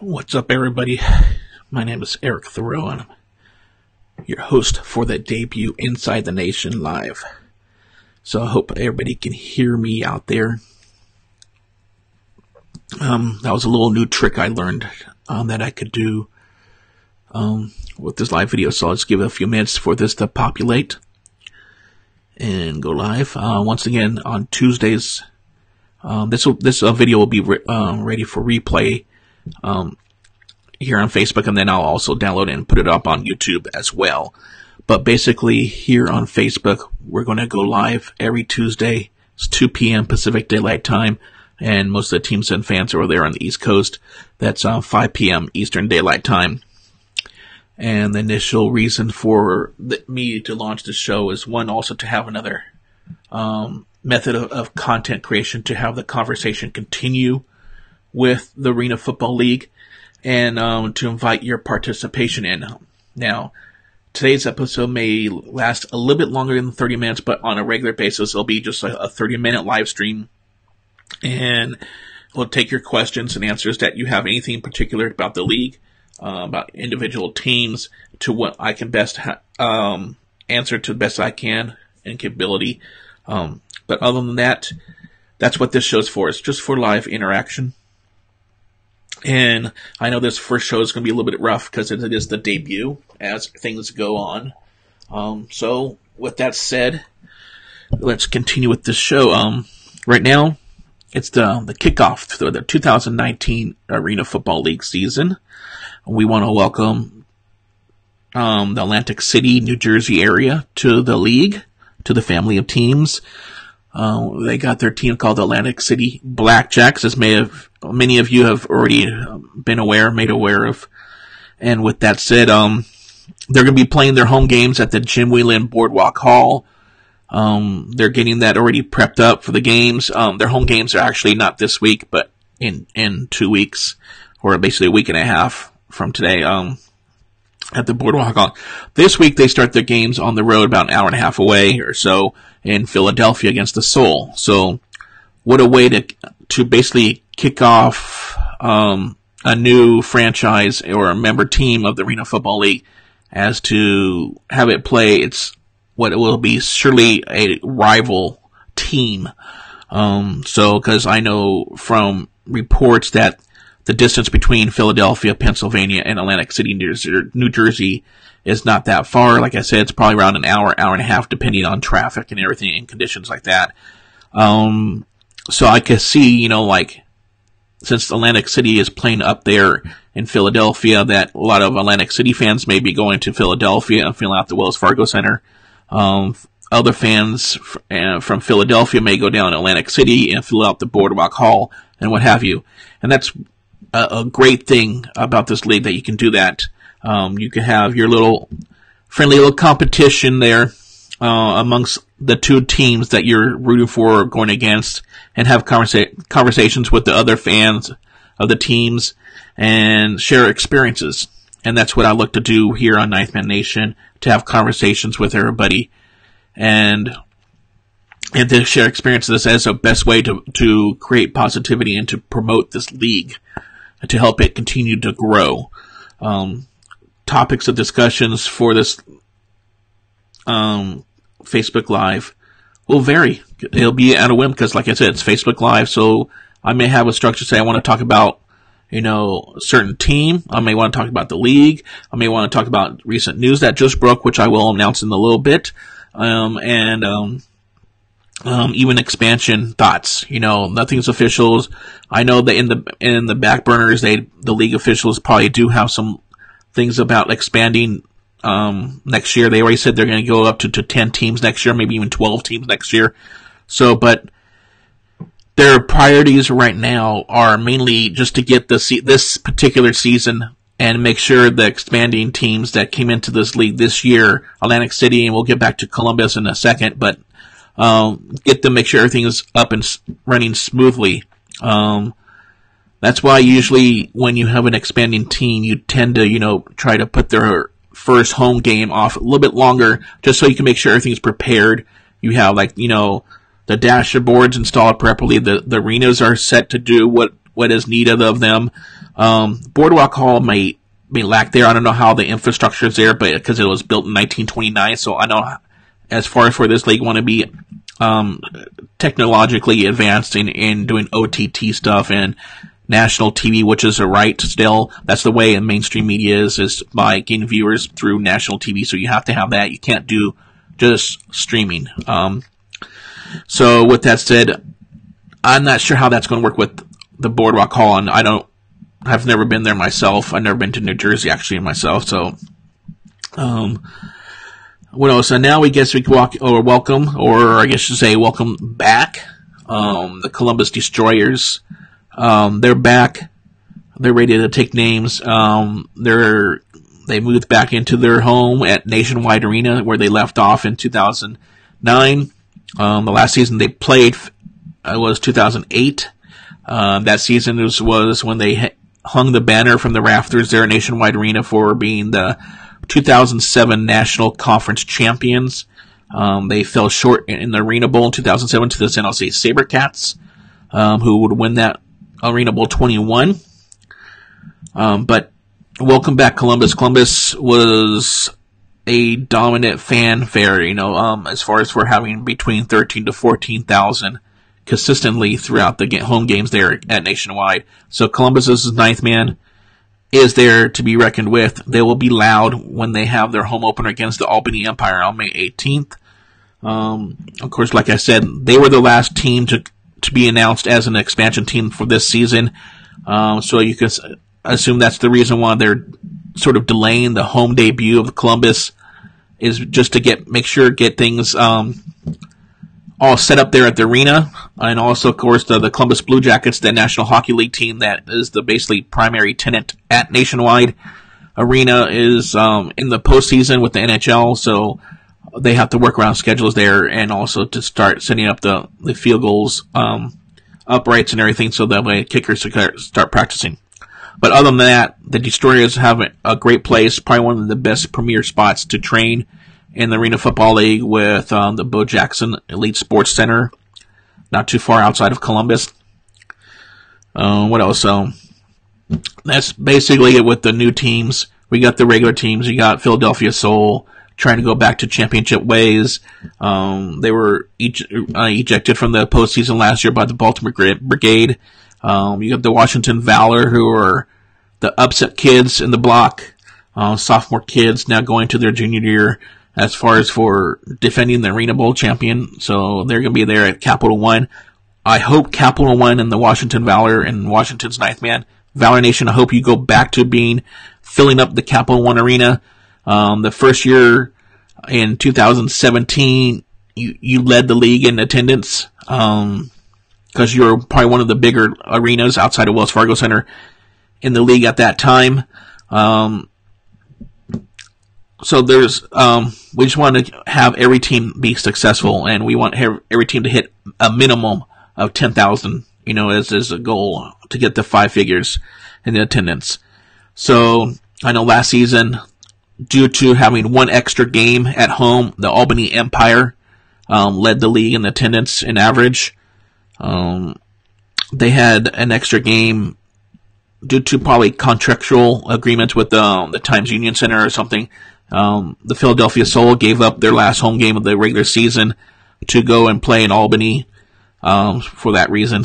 What's up, everybody? My name is Eric Thoreau, and I'm your host for the debut Inside the Nation Live. So I hope everybody can hear me out there. That was a little new trick I learned that I could do with this live video. So I'll just give it a few minutes for this to populate and go live. Once again, on Tuesdays, this video will be ready for replay here on Facebook, and then I'll also download it and put it up on YouTube as well. But basically, here on Facebook, we're going to go live every Tuesday. It's 2 p.m. Pacific Daylight Time, and most of the teams and fans are over there on the East Coast. That's 5 p.m. Eastern Daylight Time. And the initial reason for me to launch this show is, one, also to have another method of content creation to have the conversation continue with the Arena Football League, and to invite your participation in. Now, today's episode may last a little bit longer than 30 minutes, but on a regular basis, it'll be just a 30-minute live stream, and we'll take your questions and answers that you have anything in particular about the league, about individual teams, to what I can best answer to the best I can and capability. But other than that, that's what this show's for. It's just for live interaction. And I know this first show is going to be a little bit rough because it is the debut as things go on. So with that said, let's continue with this show. Right now, it's the kickoff for the 2019 Arena Football League season. We want to welcome the Atlantic City, New Jersey area to the league, to the family of teams. They got their team called the Atlantic City Blackjacks, as many of you have already been made aware of. And with that said, they're going to be playing their home games at the Jim Whelan Boardwalk Hall. They're getting that already prepped up for the games. Their home games are actually not this week, but in 2 weeks, or basically a week and a half from today, at the Boardwalk Hall. This week they start their games on the road about an hour and a half away or so in Philadelphia against the Soul. So what a way to basically kick off a new franchise or a member team of the Arena Football League, as to have it play. It's what it will be, surely a rival team. So because I know from reports that the distance between Philadelphia, Pennsylvania, and Atlantic City, New Jersey is not that far. Like I said, it's probably around an hour and a half, depending on traffic and everything and conditions like that. So I could see, since Atlantic City is playing up there in Philadelphia, that a lot of Atlantic City fans may be going to Philadelphia and filling out the Wells Fargo Center. Other fans from Philadelphia may go down to Atlantic City and fill out the Boardwalk Hall and what have you. And that's a great thing about this league, that you can do that. You can have your little friendly little competition there amongst the two teams that you're rooting for or going against, and have conversations with the other fans of the teams and share experiences. And that's what I look to do here on Ninth Man Nation, to have conversations with everybody and to share experiences as a best way to create positivity and to promote this league, to help it continue to grow. Topics of discussions for this Facebook Live will vary. It'll be at a whim because, like I said, it's Facebook Live, so I may have a structure, say I want to talk about, a certain team. I may want to talk about the league. I may want to talk about recent news that just broke, which I will announce in a little bit. Even expansion thoughts. Nothing's official. I know that in the back burners, the league officials probably do have some things about expanding next year. They already said they're going to go up to 10 teams next year, maybe even 12 teams next year. So, but their priorities right now are mainly just to get this particular season and make sure the expanding teams that came into this league this year, Atlantic City, and we'll get back to Columbus in a second, but get them, make sure everything is up and running smoothly. That's why usually when you have an expanding team, you tend to, try to put their first home game off a little bit longer, just so you can make sure everything's prepared. You have, the dashboards installed properly. The arenas are set to do what is needed of them. Boardwalk Hall may lack there. I don't know how the infrastructure is there, but because it was built in 1929, so I know as far as for this league want to be technologically advanced in doing OTT stuff and national TV, which is a right still. That's the way in mainstream media is by getting viewers through national TV. So you have to have that. You can't do just streaming. So with that said, I'm not sure how that's going to work with the Boardwalk Hall, and I've never been there myself. I've never been to New Jersey actually myself. So, what else? And now we guess we can welcome back, the Columbus Destroyers. They're back. They're ready to take names. They moved back into their home at Nationwide Arena where they left off in 2009. The last season they played was 2008. That season was when they hung the banner from the rafters there at Nationwide Arena for being the 2007 National Conference champions. They fell short in the Arena Bowl in 2007 to the San Jose SaberCats, who would win that Arena Bowl 21. But welcome back, Columbus. Columbus was a dominant fanfare, as far as for having between 13 to 14,000 consistently throughout the home games there at Nationwide. So Columbus's ninth man is there to be reckoned with. They will be loud when they have their home opener against the Albany Empire on May 18th. Of course, like I said, they were the last team to be announced as an expansion team for this season. So you can assume that's the reason why they're sort of delaying the home debut of Columbus, is just to get things all set up there at the arena. And also, of course, the Columbus Blue Jackets, the National Hockey League team that is the basically primary tenant at Nationwide Arena, is in the postseason with the NHL, so they have to work around schedules there, and also to start setting up the field goals, uprights and everything, so that way kickers start practicing. But other than that, the Destroyers have a great place, probably one of the best premier spots to train in the Arena Football League with the Bo Jackson Elite Sports Center, not too far outside of Columbus. What else? That's basically it with the new teams. We got the regular teams. You got Philadelphia Soul trying to go back to championship ways. They were ejected from the postseason last year by the Baltimore Brigade. You got the Washington Valor, who are the upset kids in the block, sophomore kids now going to their junior year as far as for defending the Arena Bowl champion. So they're going to be there at Capital One. I hope Capital One and the Washington Valor and Washington's ninth man, Valor Nation, I hope you go back to filling up the Capital One Arena. The first year in 2017, you led the league in attendance, because you were probably one of the bigger arenas outside of Wells Fargo Center in the league at that time. So we just want to have every team be successful, and we want every team to hit a minimum of 10,000, as a goal to get the 5 figures in the attendance. So I know last season, due to having one extra game at home, the Albany Empire led the league in attendance in average. They had an extra game due to probably contractual agreements with the Times Union Center or something. The Philadelphia Soul gave up their last home game of the regular season to go and play in Albany for that reason.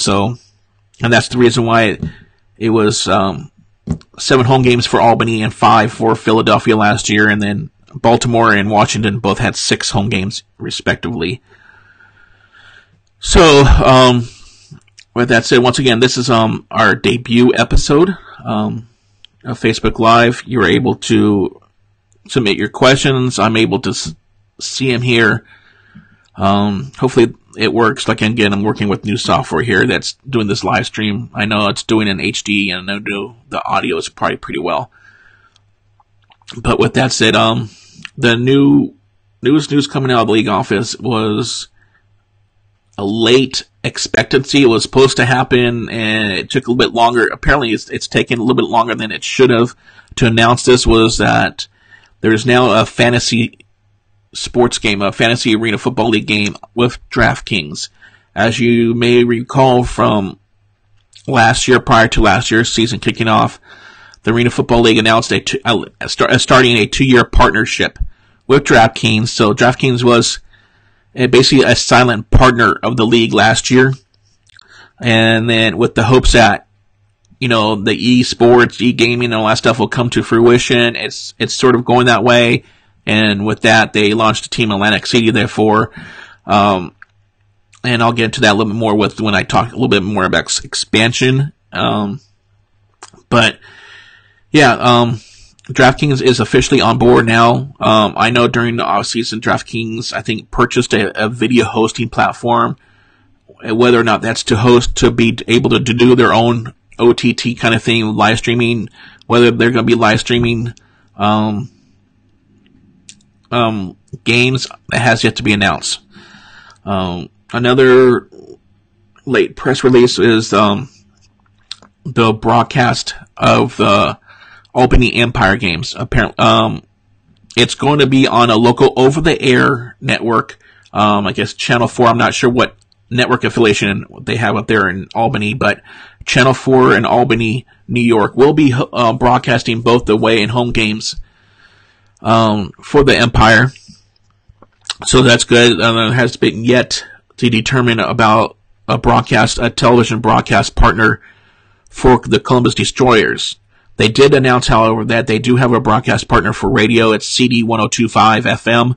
And that's the reason why it was 7 home games for Albany and 5 for Philadelphia last year, and then Baltimore and Washington both had 6 home games respectively. So, with that said, once again, this is our debut episode of Facebook Live. You are able to submit your questions. I'm able to see them here. Hopefully it works. Like, again, I'm working with new software here that's doing this live stream. I know it's doing in HD, and I know the audio is probably pretty well. But with that said, the news coming out of the league office was a late expectancy. It was supposed to happen, and it took a little bit longer. Apparently, it's taken a little bit longer than it should have to announce this. Was that there's now a fantasy sports game, a fantasy arena football league game with DraftKings. As you may recall from last year, prior to last year's season kicking off, the Arena Football League announced starting a 2-year partnership with DraftKings. So DraftKings was basically a silent partner of the league last year. And then with the hopes that, the esports, e-gaming, and all that stuff will come to fruition, it's sort of going that way. And with that, they launched a team in Atlantic City, therefore. And I'll get into that a little bit more when I talk a little bit more about expansion. But yeah, DraftKings is officially on board now. I know during the offseason, DraftKings, I think, purchased a video hosting platform. Whether or not that's to be able to do their own OTT kind of thing, live streaming, whether they're going to be live streaming games, that has yet to be announced. Another late press release is the broadcast of the Albany Empire games. Apparently, it's going to be on a local over-the-air network. I guess Channel 4. I'm not sure what network affiliation they have up there in Albany, but Channel 4 in Albany, New York, will be broadcasting both the away and home games for the Empire. So that's good. It has been yet to determine about a television broadcast partner for the Columbus Destroyers. They did announce, however, that they do have a broadcast partner for radio. It's CD 102.5 FM.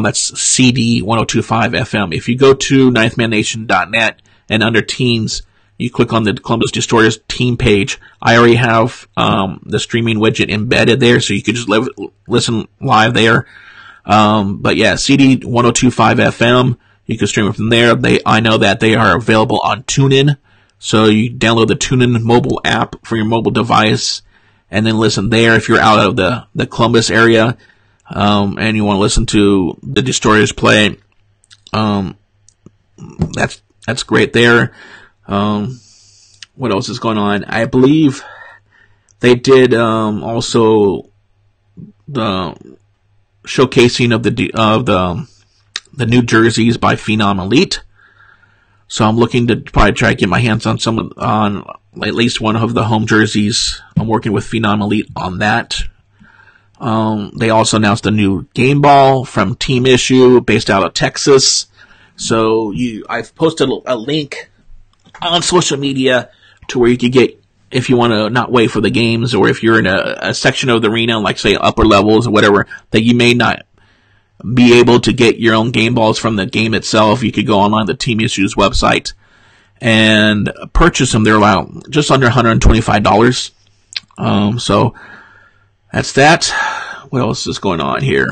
That's CD 102.5 FM. If you go to ninthmannation.net and under teams, you click on the Columbus Destroyers team page. I already have the streaming widget embedded there, so you could just listen live there. But yeah, CD 102.5 FM. You can stream it from there. I know that they are available on TuneIn. So you download the TuneIn mobile app for your mobile device and then listen there if you're out of the Columbus area, and you want to listen to the Destroyers play. That's great there. What else is going on? I believe they did, also the showcasing of the new jerseys by Phenom Elite. So I'm looking to probably try to get my hands on on at least one of the home jerseys. I'm working with Phenom Elite on that. They also announced a new game ball from Team Issue based out of Texas. So I've posted a link on social media to where you could get, if you want to not wait for the games, or if you're in a section of the arena, like say upper levels or whatever, that you may not be able to get your own game balls from the game itself, you could go online to Team Issue's website and purchase them. They're about just under $125. So that's that. What else is going on here?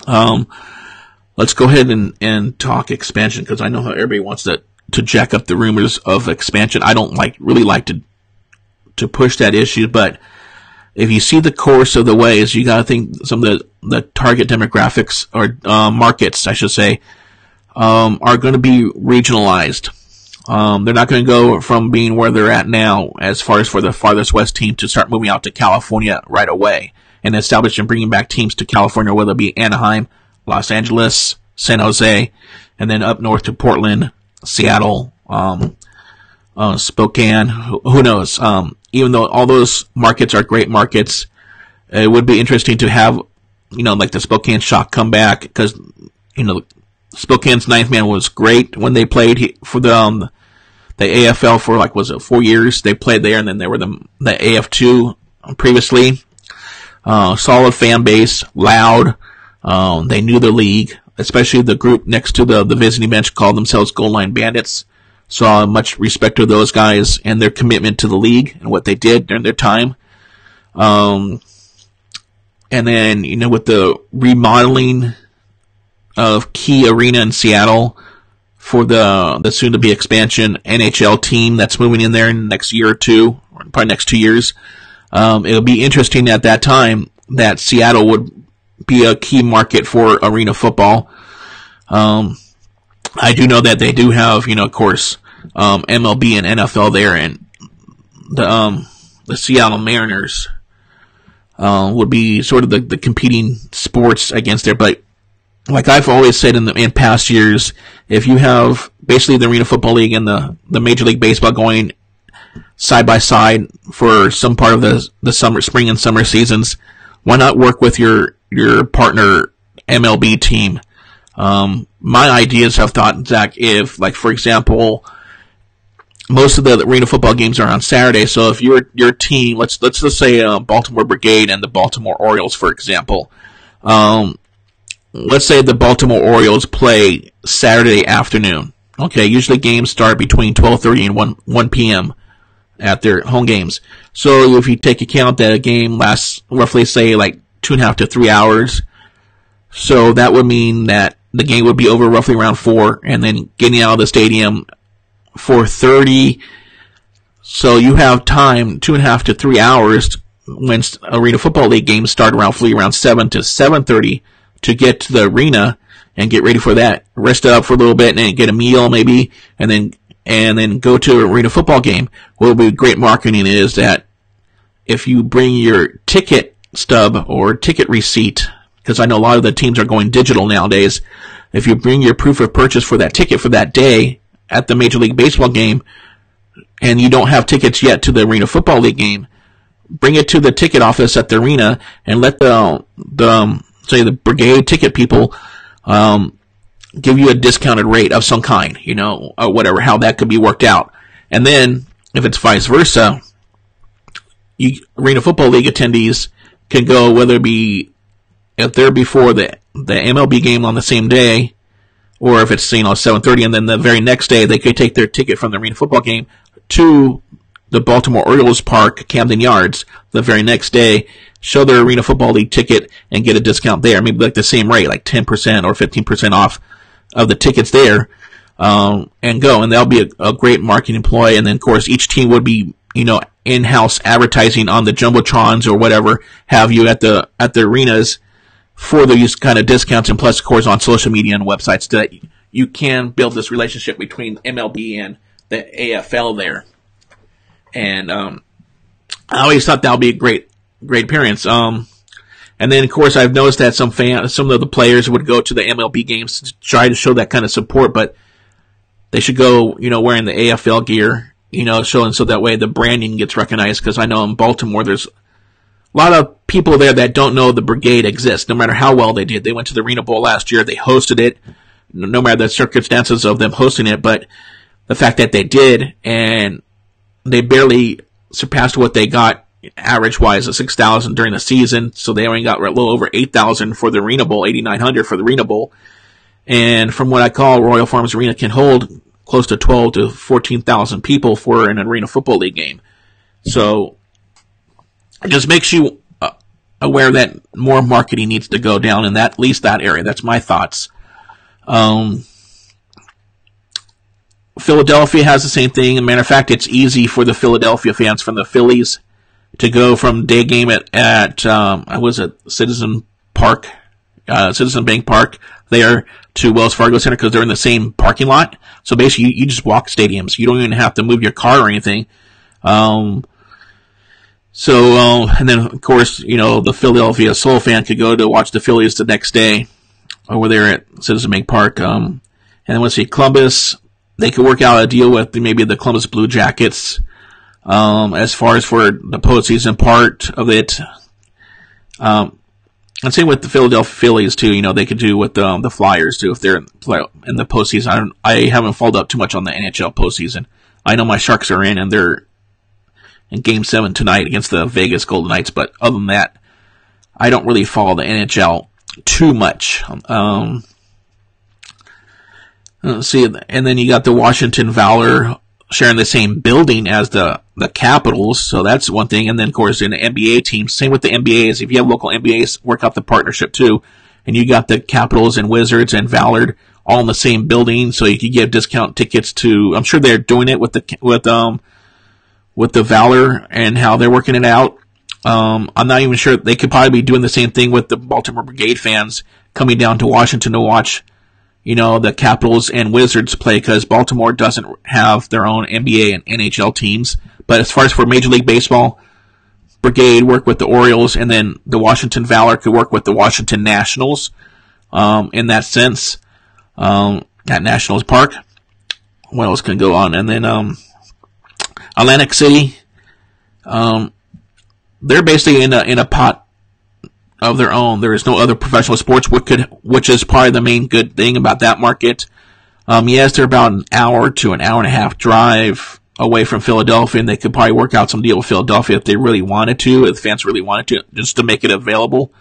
Let's go ahead and talk expansion, because I know how everybody wants to jack up the rumors of expansion. I don't really like to push that issue, but if you see the course of the ways, you got to think some of the target demographics, or markets, I should say, are going to be regionalized. They're not going to go from being where they're at now, as far as for the farthest west team, to start moving out to California right away and establish and bringing back teams to California, whether it be Anaheim, Los Angeles, San Jose, and then up north to Portland, Seattle, Spokane. Who knows? Even though all those markets are great markets, it would be interesting to have, like the Spokane Shock come back, because, Spokane's ninth man was great when they played for the AFL for 4 years. They played there, and then they were the AF2 previously. Solid fan base, loud. They knew the league, especially the group next to the visiting bench called themselves Goal Line Bandits. Saw much respect to those guys and their commitment to the league and what they did during their time. And then, with the remodeling of Key Arena in Seattle for the soon-to-be expansion NHL team that's moving in there in the next year or two, or probably next 2 years, it'll be interesting at that time that Seattle would be a key market for arena football. I do know that they do have, of course, MLB and NFL there, and the Seattle Mariners would be sort of the competing sports against there. But like I've always said in past years, if you have basically the Arena Football League and the Major League Baseball going side by side for some part of the spring and summer seasons, why not work with your partner MLB team? My ideas have thought, Zach, if, like, for example, most of the Arena Football games are on Saturday, so if your team, let's just say Baltimore Brigade and the Baltimore Orioles, for example, let's say the Baltimore Orioles play Saturday afternoon. Okay, usually games start between 12:30 and 1 p.m. at their home games. So if you take account that a game lasts roughly, say, like 2.5 to 3 hours, so that would mean that the game would be over roughly around 4, and then getting out of the stadium 4:30. So you have time, 2.5 to 3 hours, when Arena Football League games start around 7 to 7:30, to get to the arena and get ready for that. Rest up for a little bit and then get a meal maybe, and then go to an Arena Football game. What would be great marketing is that if you bring your ticket stub or ticket receipt, because I know a lot of the teams are going digital nowadays, if you bring your proof of purchase for that ticket for that day at the Major League Baseball game, and you don't have tickets yet to the Arena Football League game, bring it to the ticket office at the arena and let the Brigade ticket people give you a discounted rate of some kind, or whatever, how that could be worked out. And then, if it's vice versa, Arena Football League attendees can go, whether it be if they're before the MLB game on the same day, or if it's 7:30, and then the very next day they could take their ticket from the Arena Football game to the Baltimore Orioles Park, Camden Yards, the very next day, show their Arena Football League ticket and get a discount there, maybe like the same rate, like 10% or 15% off of the tickets there, and go. And that'll be a great marketing ploy. And then, of course, each team would be, in-house advertising on the Jumbotrons or whatever have you at the arenas for these kind of discounts. And plus, of course, on social media and websites, that you can build this relationship between MLB and the AFL there. And I always thought that would be a great appearance. And then, of course, I've noticed that some of the players would go to the MLB games to try to show that kind of support, but they should go, wearing the AFL gear, showing, so that way the branding gets recognized. Because I know in Baltimore, there's a lot of people there that don't know the Brigade exists, no matter how well they did. They went to the Arena Bowl last year. They hosted it, no matter the circumstances of them hosting it, but the fact that they did, and they barely surpassed what they got average-wise of 6,000 during the season, so they only got a little over 8,000 for the Arena Bowl, 8,900 for the Arena Bowl. And from what I call, Royal Farms Arena can hold close to 12 to 14,000 people for an Arena Football League game. So it just makes you aware that more marketing needs to go down in at least that area. That's my thoughts. Philadelphia has the same thing. As a matter of fact, it's easy for the Philadelphia fans from the Phillies to go from day game at Citizen Bank Park there to Wells Fargo Center, because they're in the same parking lot. So basically, you just walk stadiums. You don't even have to move your car or anything. And then, of course, the Philadelphia Soul fan could go to watch the Phillies the next day over there at Citizen Bank Park. And then let's see, Columbus, they could work out a deal with maybe the Columbus Blue Jackets, as far as for the postseason part of it. And same with the Philadelphia Phillies too. They could do with the Flyers too if they're in the postseason. I haven't followed up too much on the NHL postseason. I know my Sharks are in, and they're in Game 7 tonight against the Vegas Golden Knights. But other than that, I don't really follow the NHL too much. Let's see, and then you got the Washington Valor sharing the same building as the Capitals, so that's one thing. And then, of course, in the NBA teams, same with the NBAs. If you have local NBAs, work out the partnership too. And you got the Capitals and Wizards and Valor all in the same building, so you could give discount tickets to. I'm sure they're doing it with the Valor and how they're working it out. I'm not even sure. They could probably be doing the same thing with the Baltimore Brigade fans coming down to Washington to watch, the Capitals and Wizards play, because Baltimore doesn't have their own NBA and NHL teams. But as far as for Major League Baseball, Brigade work with the Orioles, and then the Washington Valor could work with the Washington Nationals. in that sense. At Nationals Park. What else can go on? And then Atlantic City, they're basically in a pot of their own. There is no other professional sports, which is probably the main good thing about that market. Yes, they're about an hour to an hour and a half drive away from Philadelphia, and they could probably work out some deal with Philadelphia if they really wanted to, if the fans really wanted to, just to make it available.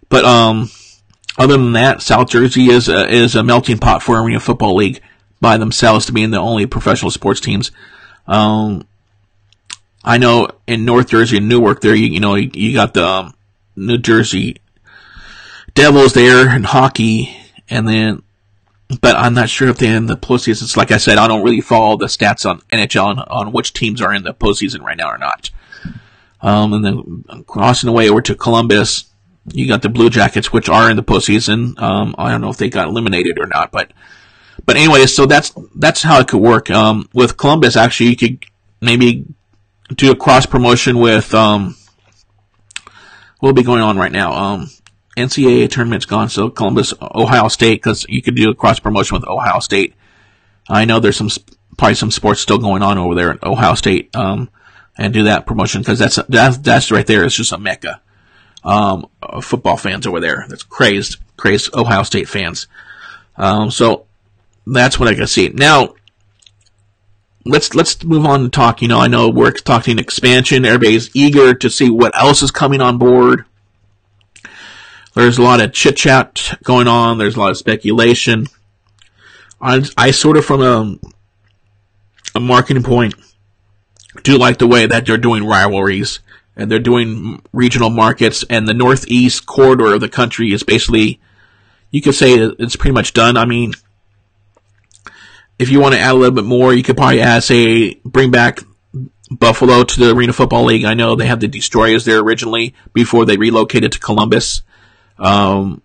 But other than that, South Jersey is a melting pot for Arena Football League by themselves, to being the only professional sports teams. I know in North Jersey and Newark there, you got the New Jersey Devils there in hockey, and then, but I'm not sure if they're in the postseason. Like I said, I don't really follow the stats on NHL on which teams are in the postseason right now or not. And then crossing the way over to Columbus, you got the Blue Jackets, which are in the postseason. I don't know if they got eliminated or not, but anyway, so that's how it could work. With Columbus, actually, you could maybe do a cross promotion with what'll be going on right now. NCAA tournament's gone, so Columbus, Ohio State, because you could do a cross promotion with Ohio State. I know there's probably some sports still going on over there at Ohio State, and do that promotion, because that's right there. It's just a mecca. Football fans over there. That's crazed Ohio State fans. So that's what I can see. Now, let's move on and talk. I know we're talking expansion. Everybody's eager to see what else is coming on board. There's a lot of chit-chat going on. There's a lot of speculation. I sort of, from a marketing point, do like the way that they're doing rivalries, and they're doing regional markets, and the northeast corridor of the country is basically, you could say it's pretty much done. I mean, if you want to add a little bit more, you could probably add, say, bring back Buffalo to the Arena Football League. I know they had the Destroyers there originally before they relocated to Columbus. So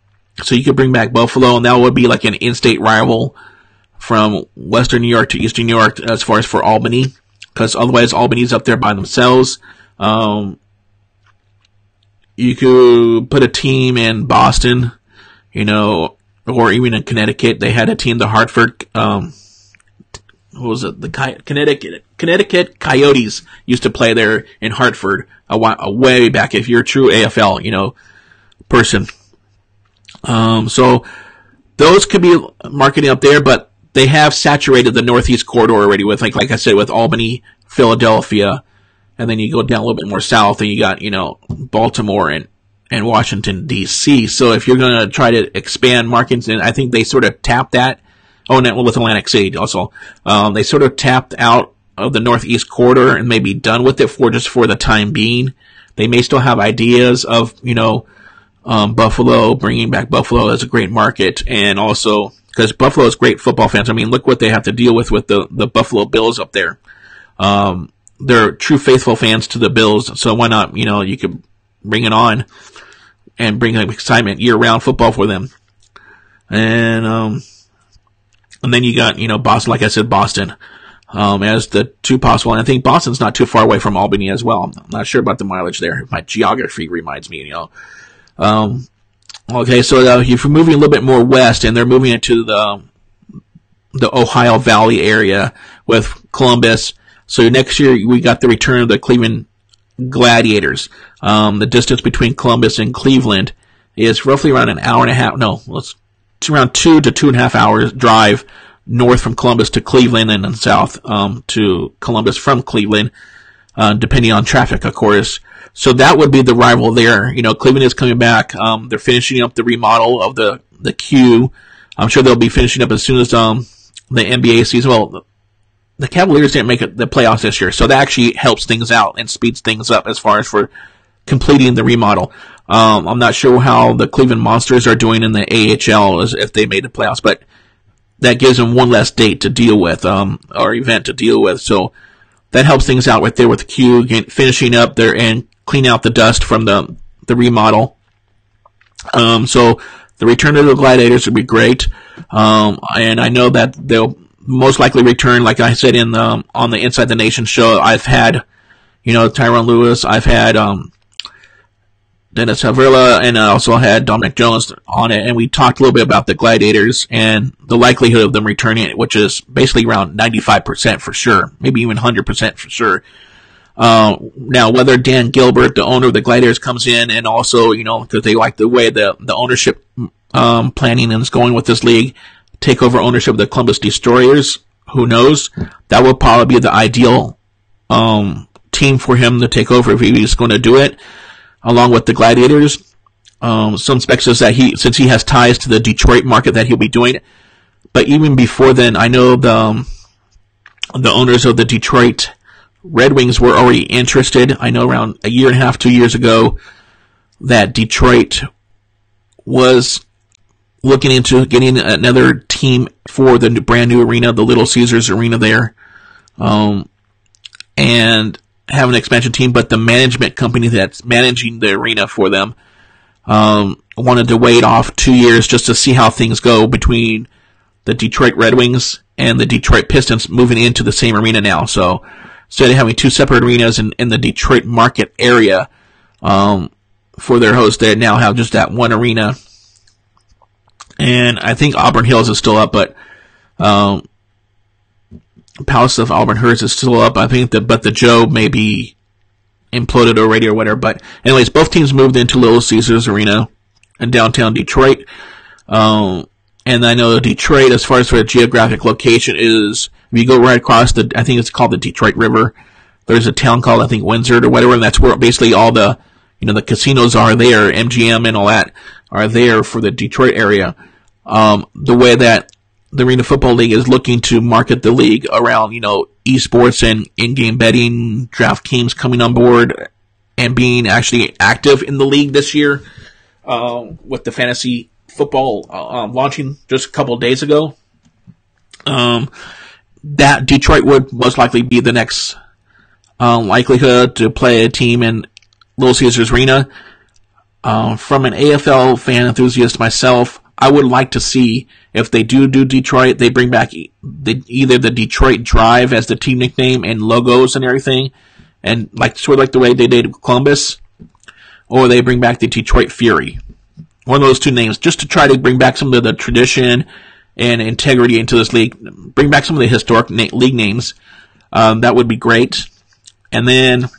you could bring back Buffalo, and that would be like an in-state rival from Western New York to Eastern New York as far as for Albany, because otherwise Albany's up there by themselves. You could put a team in Boston, or even in Connecticut. They had a team, the Hartford, what was it? The Connecticut Coyotes used to play there in Hartford way back, if you're a true AFL, person. So those could be marketing up there, but they have saturated the Northeast corridor already with, like I said, with Albany, Philadelphia, and then you go down a little bit more south and you got, Baltimore and Washington, D.C. So if you're going to try to expand markets, and I think they sort of tapped that. Oh, and with Atlantic City also. They sort of tapped out of the Northeast corridor and may be done with it for the time being. They may still have ideas of, Buffalo, bringing back Buffalo as a great market, and also, because Buffalo is great football fans. I mean, look what they have to deal with the Buffalo Bills up there. They're true faithful fans to the Bills, so why not, you could bring it on and bring excitement, year-round football for them. And then you got, Boston, like I said, Boston, as the two possible, and I think Boston's not too far away from Albany as well. I'm not sure about the mileage there. My geography reminds me, okay, so if you're moving a little bit more west, and they're moving into the Ohio Valley area with Columbus. So next year we got the return of the Cleveland Gladiators. The distance between Columbus and Cleveland is roughly around an hour and a half. No, it's around 2 to 2.5 hours drive north from Columbus to Cleveland, and then south to Columbus from Cleveland, depending on traffic, of course. So that would be the rival there. Cleveland is coming back. They're finishing up the remodel of the Q. I'm sure they'll be finishing up as soon as the NBA season. Well, the Cavaliers didn't make the playoffs this year, so that actually helps things out and speeds things up as far as for completing the remodel. I'm not sure how the Cleveland Monsters are doing in the AHL as if they made the playoffs, but that gives them one less date to deal with, or event to deal with. So that helps things out right there with the Q, finishing up there and clean out the dust from the remodel. So the return of the Gladiators would be great. And I know that they'll most likely return, like I said on the Inside the Nation show. I've had, Tyronn Lewis. I've had, Dennis Havrilla, and I also had Dominic Jones on it, and we talked a little bit about the Gladiators and the likelihood of them returning, which is basically around 95% for sure, maybe even 100% for sure. Now, whether Dan Gilbert, the owner of the Gladiators, comes in, and also, because they like the way the ownership planning is going with this league, take over ownership of the Columbus Destroyers, who knows? That would probably be the ideal team for him to take over if he's going to do it, along with the Gladiators. Some specs that since he has ties to the Detroit market, that he'll be doing it. But even before then, I know the owners of the Detroit Red Wings were already interested. I know around a year and a half, 2 years ago, that Detroit was looking into getting another team for the brand new arena, the Little Caesars Arena there, and have an expansion team. But the management company that's managing the arena for them wanted to wait off 2 years just to see how things go between the Detroit Red Wings and the Detroit Pistons moving into the same arena now. So instead of having two separate arenas in the Detroit market area for their host, they now have just that one arena. And I think Auburn Hills is still up, but Palace of Auburn Hills is still up. I think but the Joe may be imploded already or whatever. But anyways, both teams moved into Little Caesars Arena in downtown Detroit. And I know Detroit, as far as for a geographic location, is if you go right across I think it's called the Detroit River. There's a town called, I think, Windsor or whatever, and that's where basically all the casinos are there, MGM and all that are there for the Detroit area. The way that the Arena Football League is looking to market the league around, esports and in-game betting, DraftKings coming on board and being actually active in the league this year, with the fantasy football launching just a couple of days ago. That Detroit would most likely be the next likelihood to play a team in Little Caesars Arena. From an AFL fan enthusiast myself, I would like to see if they do Detroit, they bring back either the Detroit Drive as the team nickname and logos and everything, and sort of like the way they did Columbus, or they bring back the Detroit Fury. One of those two names, just to try to bring back some of the tradition and integrity into this league. Bring back some of the historic league names. That would be great. And then,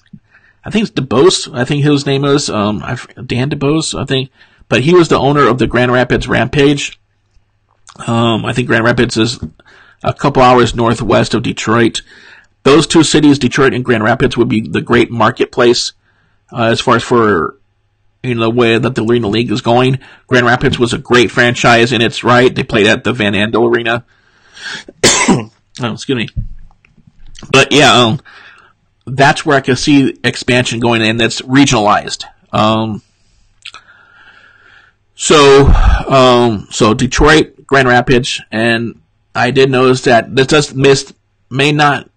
I think it's DeBose. I think his name is Dan DeBose, I think. But he was the owner of the Grand Rapids Rampage. I think Grand Rapids is a couple hours northwest of Detroit. Those two cities, Detroit and Grand Rapids, would be the great marketplace as far as for the way that the Arena League is going. Grand Rapids was a great franchise in its right. They played at the Van Andel Arena. Excuse me. But yeah, that's where I can see expansion going in. That's regionalized. So Detroit, Grand Rapids, and I did notice that this may not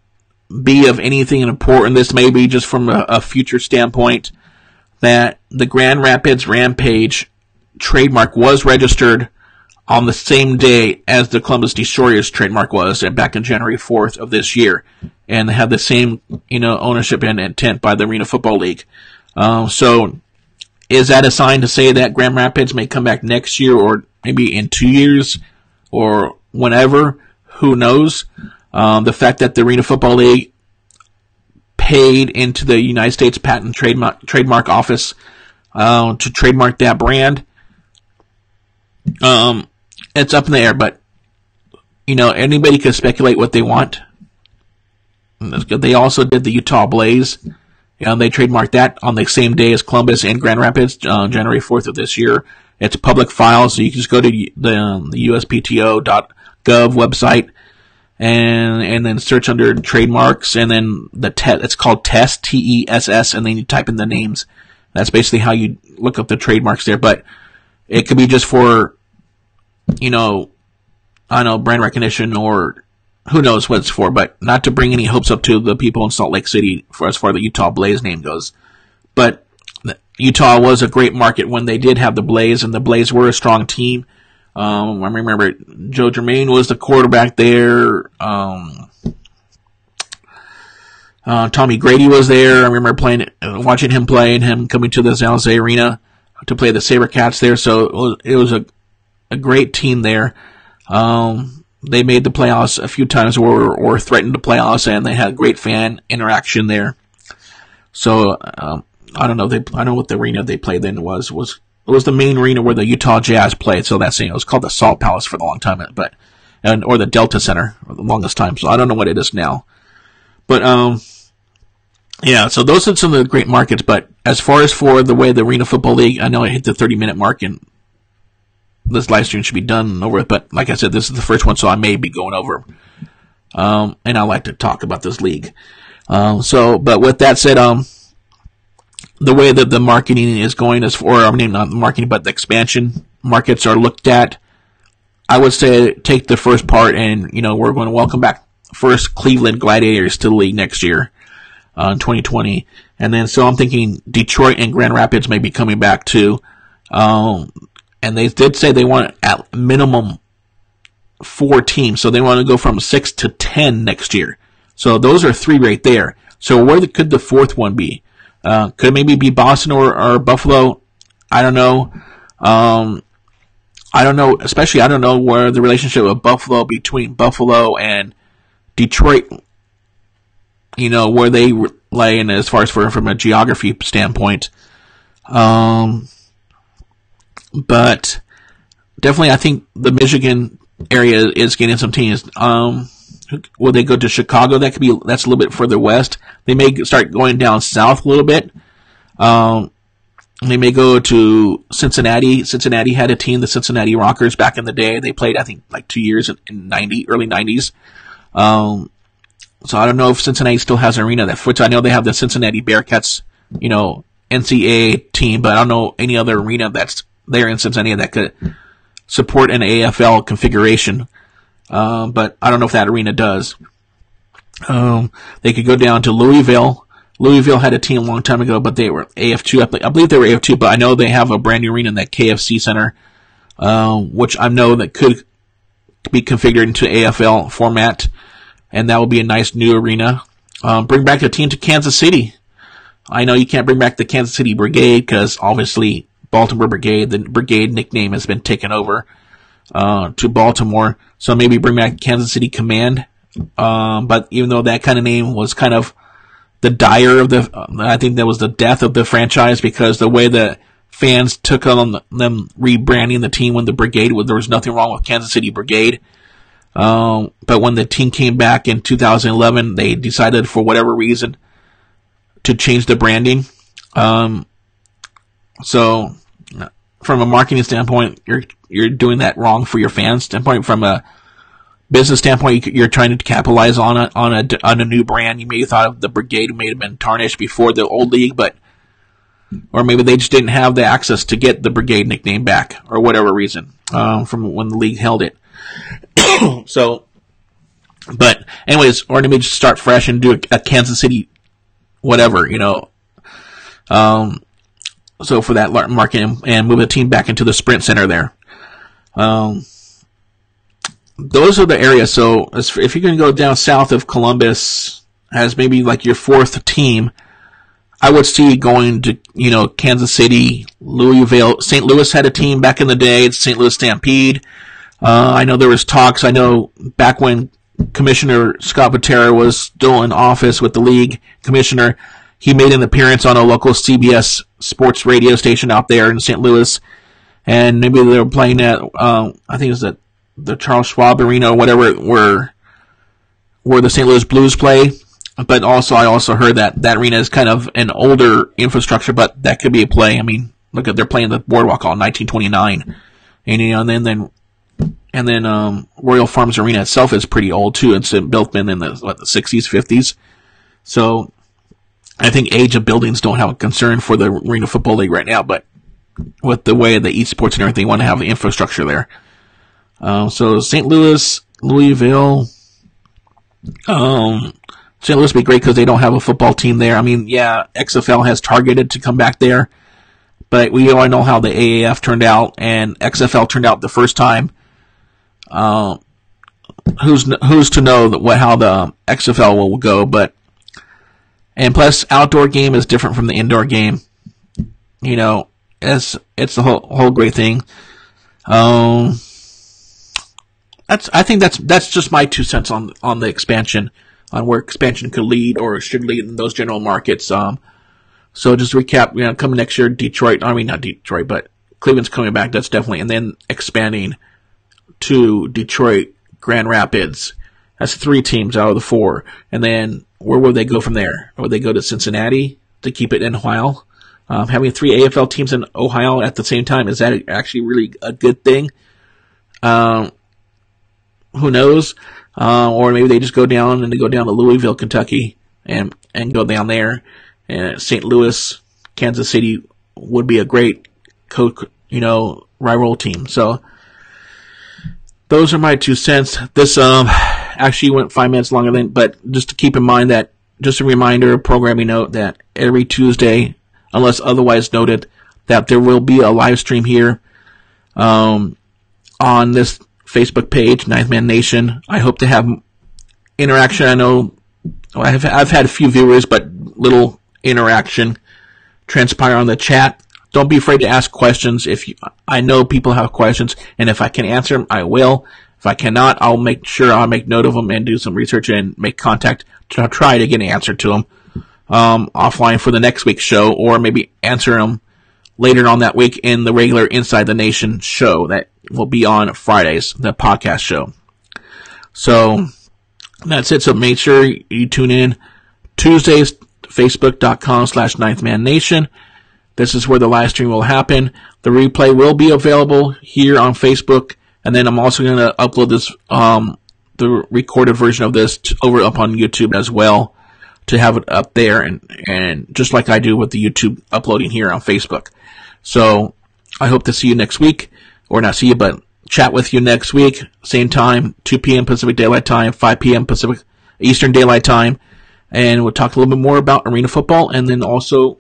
be of anything important. This may be just from a future standpoint, that the Grand Rapids Rampage trademark was registered on the same day as the Columbus Destroyers trademark was, back in January 4th of this year, and they have the same, ownership and intent by the Arena Football League. So is that a sign to say that Grand Rapids may come back next year, or maybe in 2 years, or whenever? Who knows? The fact that the Arena Football League paid into the United States Patent Trademark Office to trademark that brand, it's up in the air. But anybody can speculate what they want. That's good. They also did the Utah Blaze. They trademarked that on the same day as Columbus and Grand Rapids, January 4th of this year. It's a public file, so you can just go to the uspto.gov website and then search under trademarks, and then it's called TESS, TESS, and then you type in the names. That's basically how you look up the trademarks there. But it could be just for, brand recognition, or who knows what it's for, but not to bring any hopes up to the people in Salt Lake City as far as the Utah Blaze name goes. But Utah was a great market when they did have the Blaze, and the Blaze were a strong team. I remember Joe Germain was the quarterback there. Tommy Grady was there. I remember watching him play, and him coming to the San Jose Arena. to play the SaberCats there. So it was a great team there. They made the playoffs a few times or threatened the playoffs, and they had great fan interaction there. So, I don't know. I don't know what the arena they played then was. It was the main arena where the Utah Jazz played. So that's, it was called the Salt Palace for the long time, or the Delta Center for the longest time. So I don't know what it is now. But, yeah, so those are some of the great markets. But as far as for the way the Arena Football League, I know I hit the 30-minute mark, and this live stream should be done and over with. But like I said, this is the first one, so I may be going over. And I like to talk about this league. But with that said, the way that the marketing is going not the marketing, but the expansion markets are looked at, I would say take the first part, and, we're going to welcome back first Cleveland Gladiators to the league next year, in 2020. And then, so I'm thinking Detroit and Grand Rapids may be coming back too. And they did say they want at minimum 4 teams. So they want to go from 6 to 10 next year. So those are 3 right there. So where could the 4th one be? Could it maybe be Boston or Buffalo? I don't know. I don't know, especially I don't know where the relationship of Buffalo between Buffalo and Detroit, where they lay in as far as from a geography standpoint. But definitely I think the Michigan area is getting some teams. Will they go to Chicago? That's a little bit further west. They may start going down south a little bit. They may go to Cincinnati. Cincinnati had a team, the Cincinnati Rockers, back in the day. They played, I think, like 2 years in early 90s. So I don't know if Cincinnati still has an arena that fits. I know they have the Cincinnati Bearcats, NCAA team, but I don't know any other arena that's there in Cincinnati that could support an AFL configuration. But I don't know if that arena does. They could go down to Louisville. Louisville had a team a long time ago, but they were AF2. I believe they were AF2, but I know they have a brand new arena in that KFC Center, which I know that could be configured into AFL format, and that would be a nice new arena. Bring back a team to Kansas City. I know you can't bring back the Kansas City Brigade because obviously Baltimore Brigade, the Brigade nickname has been taken over to Baltimore. So maybe bring back Kansas City Command. But even though that kind of name was kind of the dire of I think that was the death of the franchise, because the way the fans took on them rebranding the team when the Brigade, there was nothing wrong with Kansas City Brigade. But when the team came back in 2011, they decided for whatever reason to change the branding. So from a marketing standpoint, you're doing that wrong for your fans standpoint. From a business standpoint, you're trying to capitalize on a new brand. You may have thought of the Brigade may have been tarnished before the old league, or maybe they just didn't have the access to get the Brigade nickname back, or whatever reason, from when the league held it. So, but anyways, or maybe just start fresh and do a Kansas City, whatever, so for that marketing, and move the team back into the Sprint Center there. Those are the areas. So if you're going to go down south of Columbus as maybe like your 4th team, I would see going to, Kansas City, Louisville. St. Louis had a team back in the day. It's St. Louis Stampede. I know there was talks. I know back when Commissioner Scott Patera was still in office with the league commissioner, he made an appearance on a local CBS sports radio station out there in St. Louis. And maybe they were playing at, I think it was the Charles Schwab Arena or whatever, where the St. Louis Blues play. But also, I also heard that arena is kind of an older infrastructure, but that could be a play. I mean, look at, they're playing the Boardwalk all 1929. And then Royal Farms Arena itself is pretty old too. It's built in the 60s, 50s. So I think age of buildings don't have a concern for the Arena Football League right now, but with the way the esports and everything, want to have the infrastructure there. So St. Louis, Louisville, St. Louis would be great because they don't have a football team there. I mean, yeah, XFL has targeted to come back there, but we all know how the AAF turned out and XFL turned out the first time. Who's to know how the XFL will go? And plus, outdoor game is different from the indoor game. it's the whole great thing. I think that's just my 2 cents on the expansion, on where expansion could lead or should lead in those general markets. So just to recap, coming next year, not Detroit, but Cleveland's coming back. That's definitely, and then expanding to Detroit, Grand Rapids. That's 3 teams out of the 4. And then where will they go from there? Will they go to Cincinnati to keep it in Ohio? Having 3 AFL teams in Ohio at the same time, is that actually really a good thing? Who knows? Or maybe they just go down to Louisville, Kentucky, and go down there. And St. Louis, Kansas City would be a great rival team. So those are my 2 cents. This actually went 5 minutes longer but just to keep in mind that, just a reminder, programming note, that every Tuesday, unless otherwise noted, that there will be a live stream here on this Facebook page, Ninth Man Nation. I hope to have interaction. I know I've had a few viewers, but little interaction transpire on the chat. Don't be afraid to ask questions. I know people have questions, and if I can answer them, I will. If I cannot, I'll make note of them and do some research and make contact to try to get an answer to them offline for the next week's show, or maybe answer them later on that week in the regular Inside the Nation show that will be on Fridays, the podcast show. So that's it. So make sure you tune in Tuesdays, facebook.com/ninthmannation. This is where the live stream will happen. The replay will be available here on Facebook, and then I'm also going to upload this, the recorded version of this up on YouTube as well, to have it up there, and just like I do with the YouTube uploading here on Facebook. So I hope to see you next week, or not see you, but chat with you next week, same time, 2 p.m. Pacific Daylight Time, 5 p.m. Pacific Eastern Daylight Time, and we'll talk a little bit more about arena football, and then also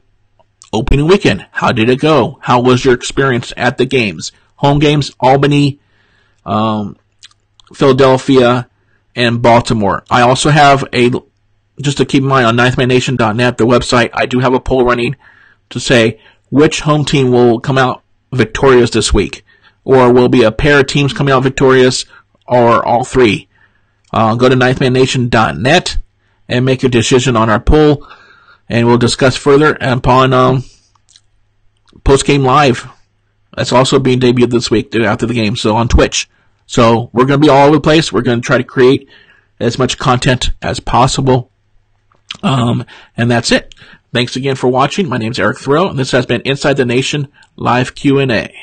opening weekend. How did it go? How was your experience at the games? Home games, Albany, Philadelphia, and Baltimore. I also have just to keep in mind, on ninthmannation.net, the website, I do have a poll running to say which home team will come out victorious this week, or will be a pair of teams coming out victorious, or all 3. Go to ninthmannation.net and make your decision on our poll, and we'll discuss further upon post-game live. That's also being debuted this week after the game, so on Twitch. So we're going to be all over the place. We're going to try to create as much content as possible. And that's it. Thanks again for watching. My name's Eric Thoreau, and this has been Inside the Nation Live Q&A.